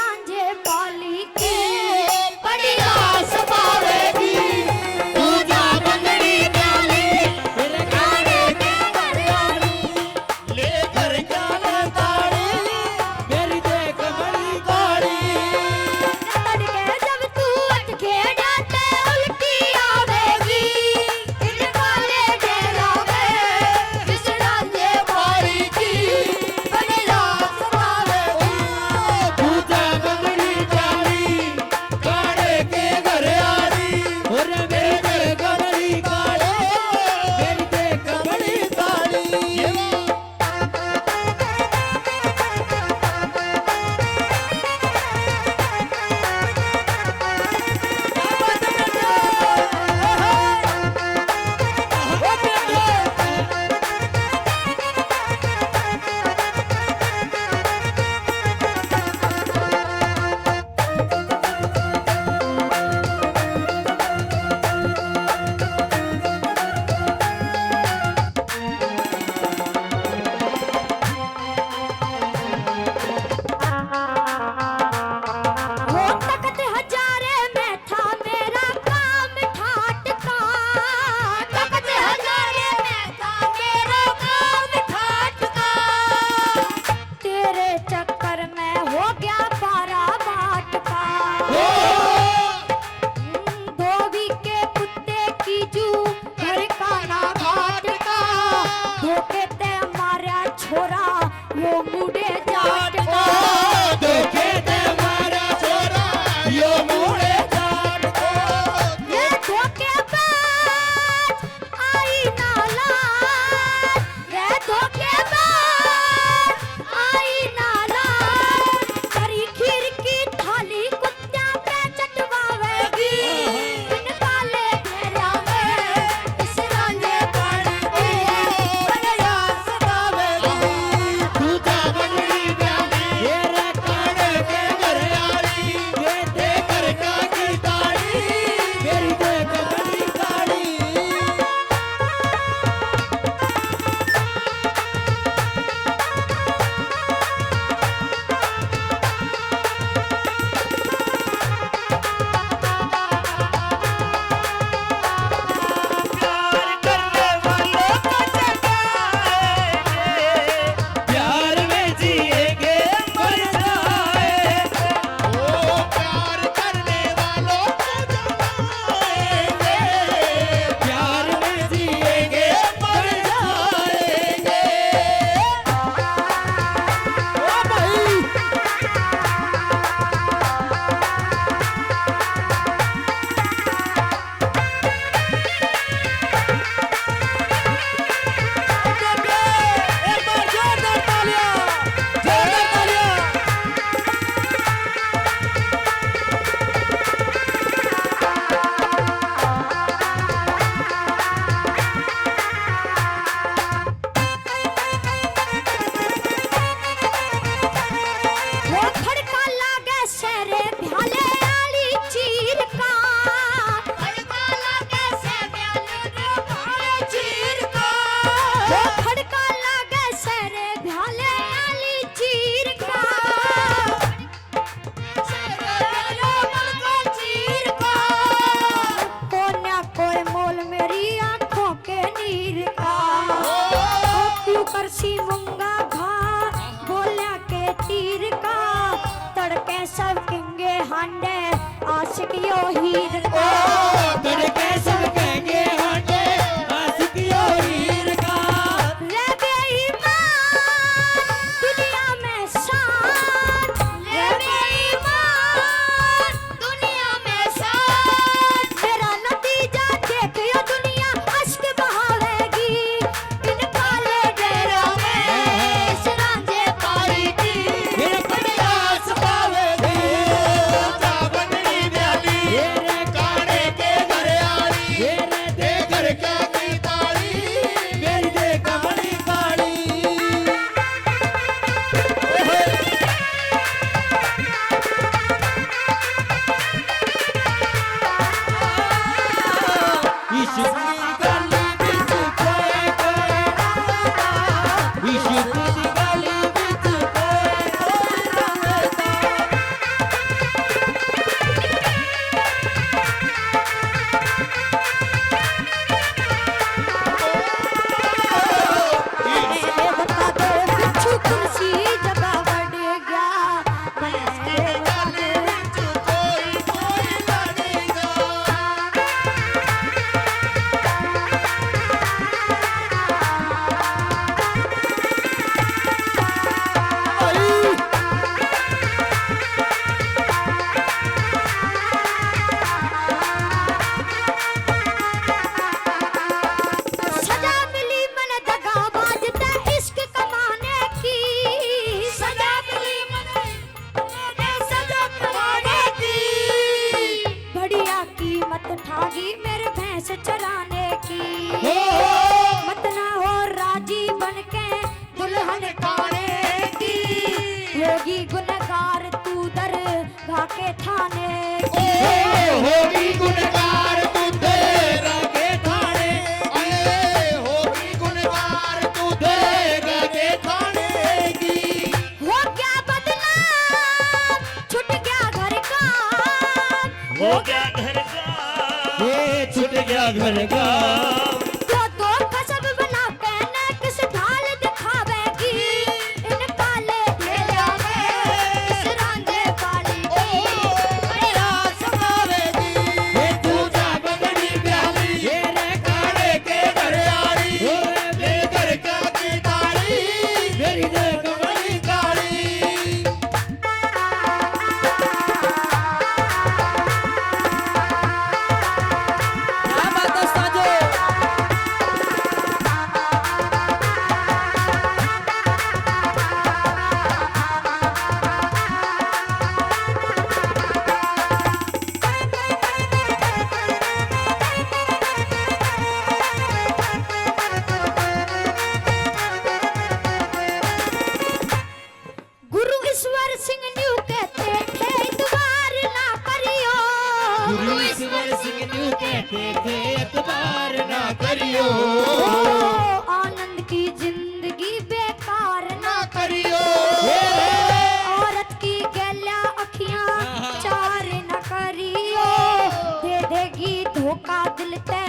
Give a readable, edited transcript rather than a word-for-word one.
रांझे पाली की बड़ी आस पावेगी पूजा बंगड़ी डाली फिर गाने के हरियाली लेकर जाना ताड़ी मेरी देख बड़ी काली तड़के जब तू अटके डाटे उल्टी आवेगी इन काले डेरा में किस रांझे पाली की बड़ी आस पावेगी पूजा बंगड़ी डाली गाने के हरियाली और मेरी देख बड़ी काली मेरी देख बड़ी काली वो तकत हजारे में था मेरा काम ठाट का तकत हजारे में था मेरा काम ठाट का तेरे चक्कर में हो गया पारा बाट का धोबी के कुत्ते की जू घर का ना घाट का धोखे ते मारा छोरा वो मुड़े जाट का देखे ते मारा छोरा यो मुड़े जाट को ये धोखेबाज आई नालाज ये धोखेबाज आई नालाज तेरी खीर की थाली कुत्ता पे चटवावेगी इन काले घेरा में इस रांझे पाली की बड़ी आस पावेगी पूजा बंगड़ी डाली ये रे काने के हरियाली ये देकर काकी ताड़ी मेरी देख बड़ी काली प्यार करने वालों को जगाएंगे प्यार में जिएंगे मर जाएंगे ओ प्यार करने वालों को जगाएंगे प्यार में जिएंगे मर जाएंगे ओ भाई एक बार जोरदार तालियां जोरदार तालियां वो खड़का लागे शेरे भ्याले आली चीर का खड़का लागे शेरे भ्याले चीर का वो खड़का लागे शेरे भ्याले आली चीर का शेरे भ्याले चीर का कोन्या कोई मोल मेरी आंखों के नीर का क्यों करसी मुंगा घाट बोलिया के तीर का तड़के सब किंगे हांडे आशिक यो हीर का तड़के सब कहेंगे हांडे आशिक यो हीर का रे बेईमान दुनिया में शान रे बेईमान दुनिया में शान मेरा नतीजा देखियो दुनिया अश्क बहावेगी इन काले डेरा में इस रांझे पाली की मेरे बड़ी आस पावेगी पूजा बंगड़ी डाली ये रे गल विच कोई कोई लड़ेगा। सजा मिली मन दगाबाज ते इश्क कमाने की, सजा मिली मने सजा कमाने की। बढ़िया कीमत ठागी मेरे भैंस चराने की। हो मत ना हो राजी बनके दुल्हन खाने की, होगी गुनहगार तू दर घाके थाने की। होगी गुनहगार तू तेरा के थाने, होगी गुनहगार तू तेरा के थाने की। हो गया बदनाम छूट गया घर का, हो गया घर का, ये छूट गया घर का। दो कसब बना के न किस ढाल दिखावेगी, इन काले ढेलों में किस रांझे वाली की। मेरा समावेगी ये तू जा बगड़ी प्याली, ये रे काले के घर आली, मेरे घर का की ताली, मेरी दे कमली काली। क्या बात है साजो। गुरु ईश्वर सिंह न्यू कहते थे इतबार ना करियो, गुरु ईश्वर सिंह न्यू कहते थे एतबार ना करियो, ओ, आनंद की जिंदगी बेकार ना ना करियो। औरत की गैला अखियां चार न करियो, दे देगी धोखा दिल ते